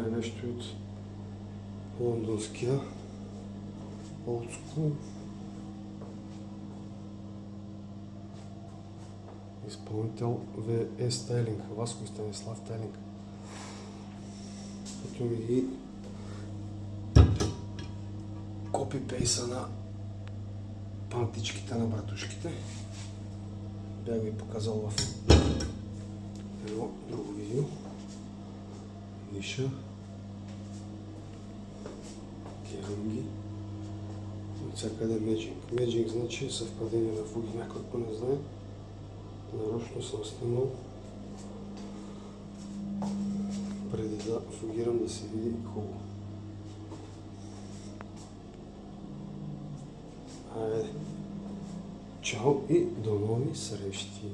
намеря нещо от лондонския Old School. Изпълнител VE Styling, Васко и Станислав Тайлинг. Ето ми ги копипейса на пантичките на братушките. Бях ви показал в едно друго видео. Ниша. Керунги. От всякъде меджинг. Меджинг значи съвпадение на фуги. Някой ако не знае, нарочно съм снимал преди да фугирам да се види хубаво. Айде! Чао и до нови срещи!